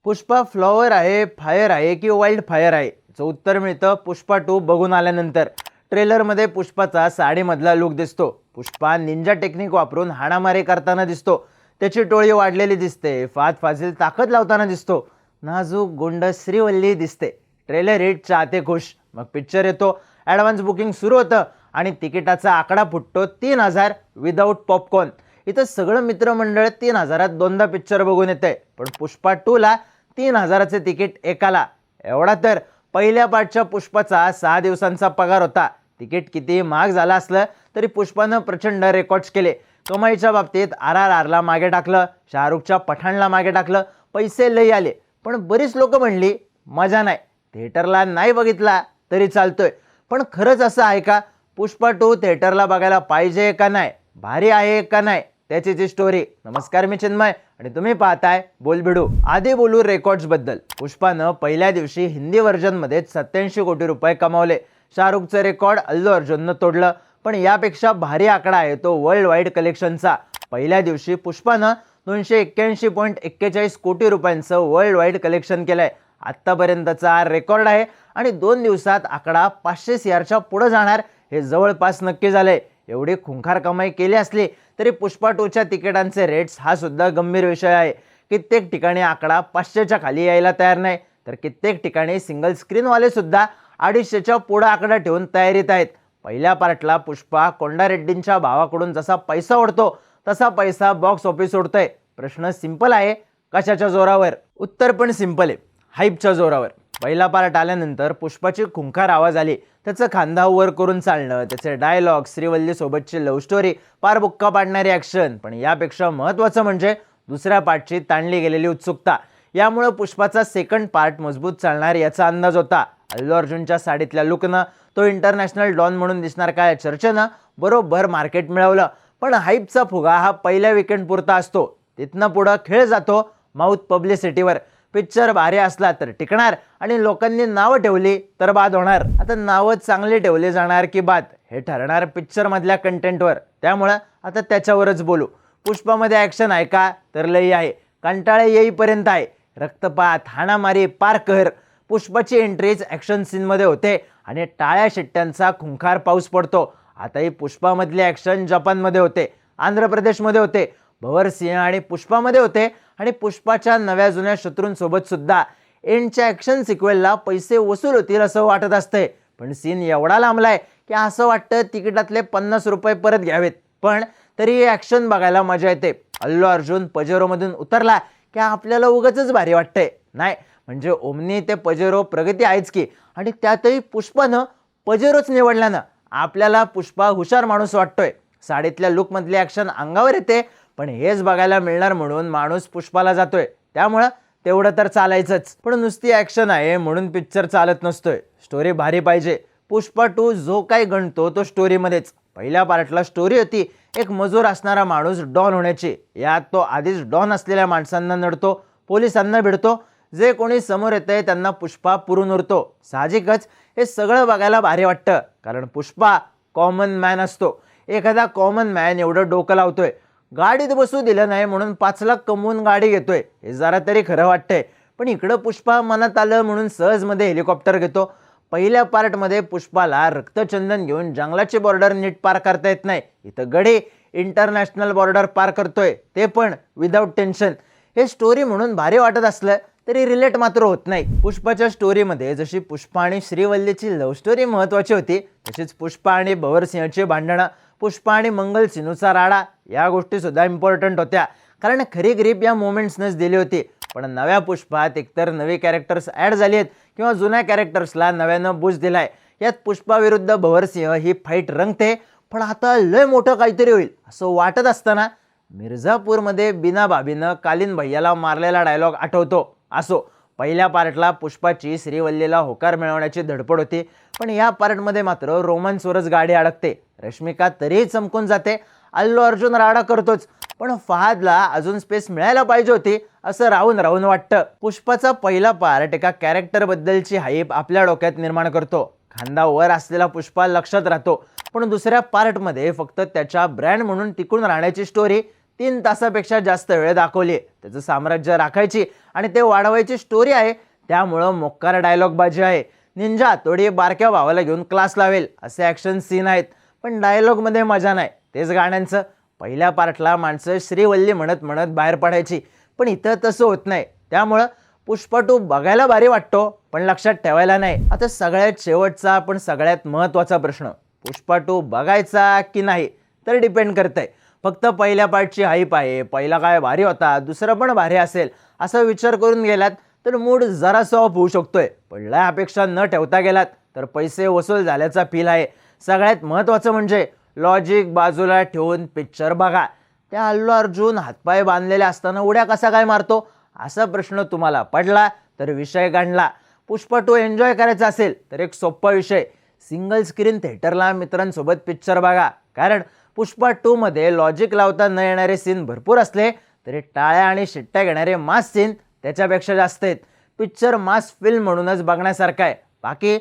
Pushpa flower आहे, fire आहे की वाईल्ड फायर आहे? याचं उत्तर मिळतं पुष्पा 2 बघून आल्यानंतर. ट्रेलरमध्ये पुष्पाचा साडीमधला लुक दिसतो. पुष्पा निंजा टेक्निक वापरून हाणामारी करताना दिसतो. त्याची टोळी वाढलेली दिसते. फाद फाजील ताकद लावताना दिसतो. नाजूक गुंड श्रीवल्ली दिसते. ट्रेलर हिट, चाहते खुश. मग पिक्चर येतो, ॲडव्हान्स बुकिंग सुरू होतं आणि तिकिटाचा आकडा फुटतो 3,000 विदाऊट पॉपकॉर्न. इथं सगळं मित्रमंडळ 3,000त दोनदा पिक्चर बघून येतंय. पण पुष्पा 2ला 3,000चे तिकीट एकाला. एवढा तर पहिल्या पार्टच्या पुष्पाचा 6 दिवसांचा पगार होता. तिकीट किती महाग झालं असलं तरी पुष्पानं प्रचंड रेकॉर्ड्स केले. कमाईच्या बाबतीत RRRला मागे टाकलं, शाहरुखच्या पठाणला मागे टाकलं, पैसे लई आले. पण बरीच लोक म्हणली मजा नाही, थिएटरला नाही बघितला तरी चालतोय. पण खरंच असं आहे का? पुष्पा 2 थिएटरला बघायला पाहिजे का नाही, भारी आहे का नाही, त्याची स्टोरी. नमस्कार, मी चिन्मय आणि तुम्ही पाहताय बोलबिडू. आधी बोलू रेकॉर्ड्स बद्दल. पुष्पानं पहिल्या दिवशी हिंदी व्हर्जनमध्ये 87 कोटी रुपये कमावले. शाहरुखचं रेकॉर्ड अल्लू अर्जुननं तोडलं. पण यापेक्षा भारी आकडा आहे तो वर्ल्ड वाईड कलेक्शनचा. पहिल्या दिवशी पुष्पानं 281.41 कोटी रुपयांचं वर्ल्ड वाईड कलेक्शन केलंय. आत्तापर्यंतचा हा रेकॉर्ड आहे आणि 2 दिवसात आकडा 500 CRच्या पुढे जाणार हे जवळपास नक्की झालंय. एवढी खुंखार कमाई केली असली तरी पुष्पा 2च्या तिकिटांचे रेट्स हा सुद्धा गंभीर विषय आहे. कित्येक ठिकाणी आकडा 500च्या खाली यायला तयार नाही, तर कित्येक ठिकाणी सिंगल स्क्रीनवाले सुद्धा 250च्या पुढे आकडा ठेवून तयारीत आहेत. पहिल्या पार्टला पुष्पा कोंडारेड्डींच्या भावाकडून जसा पैसा ओढतो तसा पैसा बॉक्स ऑफिस ओढतोय. प्रश्न सिंपल आहे, कशाच्या जोरावर? उत्तर पण सिंपल आहे, हाईपच्या जोरावर. पहिला पार्ट आल्यानंतर पुष्पाची खुंखार आवाज आली. त्याचं खांदा वर करून चालणं, त्याचे डायलॉग, श्रीवल्ली सोबतची लव्ह स्टोरी, पार बुक्का पाडणारी ॲक्शन. पण यापेक्षा महत्त्वाचं म्हणजे दुसऱ्या पार्टची ताणली गेलेली उत्सुकता. यामुळे पुष्पाचा सेकंड पार्ट मजबूत चालणार याचा अंदाज होता. अल्लू अर्जुनच्या साडीतल्या लुकनं तो इंटरनॅशनल डॉन म्हणून दिसणार का या चर्चेनं बरोबर मार्केट मिळवलं. पण हाईपचा फुगा हा पहिल्या विकेंड पुरता असतो. तिथनं पुढं खेळ जातो माउथ पब्लिसिटीवर. पिक्चर भारी असला तर टिकणार आणि लोकांनी नावं ठेवली तर बाद होणार. आता नावं चांगली ठेवली जाणार की बाद हे ठरणार पिक्चरमधल्या कंटेंटवर. त्यामुळं आता त्याच्यावरच बोलू. पुष्पामध्ये ॲक्शन आहे का? तर लई आहे. कंटाळे येईपर्यंत आहे. रक्तपात, हाणामारी, पार कहर. पुष्पाची एंट्रीज ॲक्शन सीनमध्ये होते आणि टाळ्या शिट्ट्यांचा खुंखार पाऊस पडतो. आताही पुष्पामधली ॲक्शन जपानमध्ये होते, आंध्र प्रदेशमध्ये होते, भवर सिंह आणि पुष्पामध्ये होते आणि पुष्पाच्या नव्या जुन्या शत्रूंसोबत सुद्धा. एंडच्या ॲक्शन सिक्वेलला पैसे वसूल होतील असं वाटत असतंय. पण सीन एवढा लांबलाय की असं वाटतं तिकिटातले 50 रुपये परत घ्यावेत. पण तरी ॲक्शन बघायला मजा येते. अल्लू अर्जुन पजेरोमधून उतरला की आपल्याला उगाचच भारी वाटतंय. नाही म्हणजे ओमनी ते पजेरो प्रगती आहेच की, आणि त्यातही पुष्पानं पजेरोच निवडल्यानं आपल्याला पुष्पा हुशार माणूस वाटतोय. साडीतल्या लुकमधली ॲक्शन अंगावर येते, पण हेच बघायला मिळणार म्हणून माणूस पुष्पाला जातोय. त्यामुळं तेवढं तर चालायचंच. पण नुसती ॲक्शन आहे म्हणून पिक्चर चालत नसतोय. स्टोरी भारी पाहिजे. पुष्पा 2 जो काही गणतो तो स्टोरीमध्येच. पहिल्या पार्टला स्टोरी होती एक मजूर असणारा माणूस डॉन होण्याची. यात तो आधीच डॉन असलेल्या माणसांना नडतो, पोलिसांना भिडतो. जे कोणी समोर येतंय त्यांना पुष्पा पुरून उरतो. साहजिकच हे सगळं बघायला भारी वाटतं, कारण पुष्पा कॉमन मॅन असतो. एखादा कॉमन मॅन एवढं डोकं लावतोय, गाडीत बसू दिलं नाही म्हणून 5 लाख कमवून गाडी घेतोय, हे जरा तरी खरं वाटतंय. पण इकडं पुष्पा मनात आलं म्हणून सहजमध्ये हेलिकॉप्टर घेतो. पहिल्या पार्टमध्ये पुष्पाला रक्तचंदन घेऊन जंगलाची बॉर्डर नीट पार करता येत नाही. इथं गडी इंटरनॅशनल बॉर्डर पार करतोय, ते पण विदाऊट टेन्शन. हे स्टोरी म्हणून भारी वाटत असलं तरी रिलेट मात्र होत नाही. पुष्पाच्या स्टोरीमध्ये जशी पुष्पा आणि श्रीवल्लीची लव्ह स्टोरी महत्त्वाची होती, तशीच पुष्पा आणि भवर सिंहची भांडणं, पुष्पा आणि मंगल सिनूचा राडा या गोष्टी सुद्धा इम्पॉर्टंट होत्या. कारण खरी ग्रीप या मोमेंट्सनंच दिली होती. पण नव्या पुष्पात एकतर नवी कॅरेक्टर्स ॲड झाली आहेत किंवा जुन्या कॅरेक्टर्सला नव्यानं बूस्ट दिलाय. यात पुष्पा विरुद्ध भवर सिंह ही फाईट रंगते. पण आता लय मोठं काहीतरी होईल असं वाटत असताना मिर्झापूरमध्ये बिना भाभीनं कालीन भैयाला मारलेला डायलॉग आठवतो. असो, पहिल्या पार्टला पुष्पाची श्रीवल्लीला होकार मिळवण्याची धडपड होती, पण या पार्टमध्ये मात्र रोमांसवरच गाडी अडकते. रश्मिका तरीही चमकून जाते. अल्लू अर्जुन राडा करतोच, पण फहादला अजून स्पेस मिळायला पाहिजे होती असं राहून राहून वाटतं. पुष्पाचा पहिला पार्ट एका कॅरेक्टरबद्दलची हाईप आपल्या डोक्यात निर्माण करतो. खांदा वर असलेला पुष्पा लक्षात राहतो. पण दुसऱ्या पार्टमध्ये फक्त त्याच्या ब्रँड म्हणून टिकून राहण्याची स्टोरी 3 तासापेक्षा जास्त वेळ दाखवली. त्याचं साम्राज्य राखायची आणि ते वाढवायची स्टोरी आहे. त्यामुळं मोक्कार डायलॉगबाजी आहे. निंजा हातोडी बारक्या भावाला घेऊन क्लास लावेल असे ॲक्शन सीन आहेत, पण डायलॉगमध्ये मजा नाही. तेच गाण्यांचं पहिल्या पार्टला माणसं श्रीवल्ली म्हणत म्हणत बाहेर पडायची, पण इथं तसं होत नाही. त्यामुळं पुष्पा 2 बघायला भारी वाटतो, पण लक्षात ठेवायला नाही. आता सगळ्यात शेवटचा पण सगळ्यात महत्त्वाचा प्रश्न, पुष्पा 2 बघायचा की नाही तर डिपेंड करतंय. फक्त पहिल्या पार्टची हाईप आहे, पहिला काय भारी होता, दुसरं पण भारी असेल असा विचार करून गेलात तर मूड जरासा ऑफ होऊ शकतोय. पण लय अपेक्षा न ठेवता गेलात तर पैसे वसूल झाल्याचा फील आहे. सगळ्यात महत्त्वाचं म्हणजे लॉजिक बाजूला ठेवून पिक्चर बघा. त्या अल्लू अर्जुन हातपाय बांधलेले असताना उड्या कसा काय मारतो असा प्रश्न तुम्हाला पडला तर विषय गांडला. पुष्पा 2 एन्जॉय करायचा असेल तर एक सोपा विषय, सिंगल स्क्रीन थिएटरला मित्रांसोबत पिक्चर बघा. कारण पुष्पा 2 मध्ये लॉजिक लावता न येणारे सीन भरपूर असले तरी टाळ्या आणि शिट्ट्या घेणारे मास सीन त्याच्यापेक्षा जास्त आहेत. पिक्चर मास फिल्म म्हणूनच बघण्यासारखा आहे. बाकी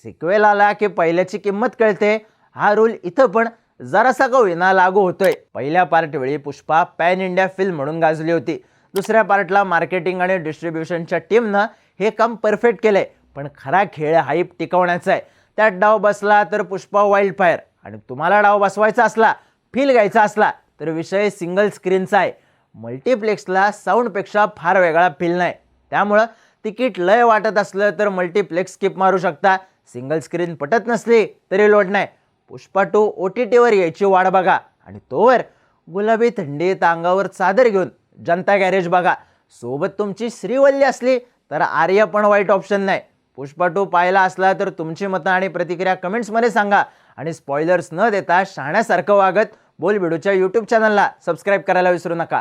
सिक्वेल आला की पहिल्याची किंमत कळते. हा रूल इथं पण जरासा का होईना लागू होतोय. पहिल्या पार्ट वेळी पुष्पा पॅन इंडिया फिल्म म्हणून गाजली होती. दुसऱ्या पार्टला मार्केटिंग आणि डिस्ट्रीब्युशनच्या टीमनं हे काम परफेक्ट केलंय. पण खरा खेळ हाईप टिकवण्याचा आहे. त्यात डाव बसला तर पुष्पा वाईल्ड फायर, आणि तुम्हाला डाव बसवायचा असला, फील घ्यायचा असला तर विषय सिंगल स्क्रीनचा आहे. मल्टिप्लेक्सला साऊंडपेक्षा फार वेगळा फील नाही. त्यामुळं तिकीट लय वाटत असलं तर मल्टिप्लेक्स स्किप मारू शकता. सिंगल स्क्रीन पटत नसली तरी लोड नाही. पुष्पा 2 OTTवर यायची वाट बघा, आणि तोवर गुलाबी थंडीत अंगावर चादर घेऊन जनता गॅरेज बघा. सोबत तुमची श्रीवल्ली असली तर आर्या पण वाईट ऑप्शन नाही. पुष्पा 2 पाहायला असला तर तुमची मतं आणि प्रतिक्रिया कमेंट्समध्ये सांगा. आणि स्पॉयलर्स न देता शहाण्यासारखं वागत बोलबिडूच्या यूट्यूब चॅनलला सबस्क्राईब करायला विसरू नका.